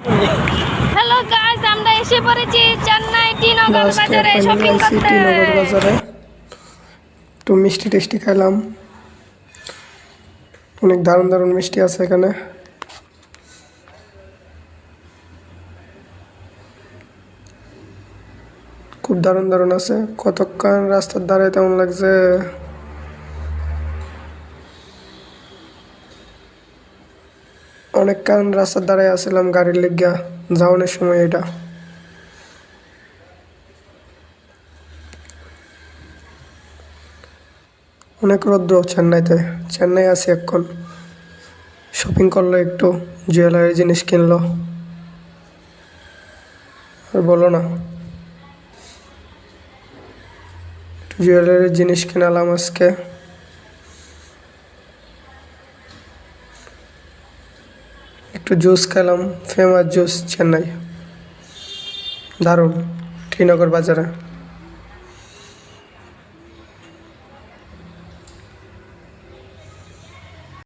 Hello guys, আমরা এসে পড়েছি চেন্নাই টি নগর বাজারে শপিং করতে। টি নগর বাজারে একটু মিষ্টি টেস্টি খেলাম। অনেক দারুণ দারুণ মিষ্টি আছে এখানে। খুব দারুণ দারুণ আছে। কতক্ষণ রাস্তার ধারে তেমন লাগছে। অনেকক্ষণ রাস্তার ধারে আসছিলাম গাড়ির লেগিয়া যাওয়ানোর সময়। এটা অনেক রৌদ্র চেন্নাইতে। চেন্নাই আছি এখন। শপিং করলো, একটু জুয়েলারি জিনিস কিনলো। আর বলো না, একটু জুয়েলারির জিনিস কিনালাম আজকে। একটু জুস খেলাম, ফেমাস জুস চেন্নাই, দারুণ, টি নগর বাজারে।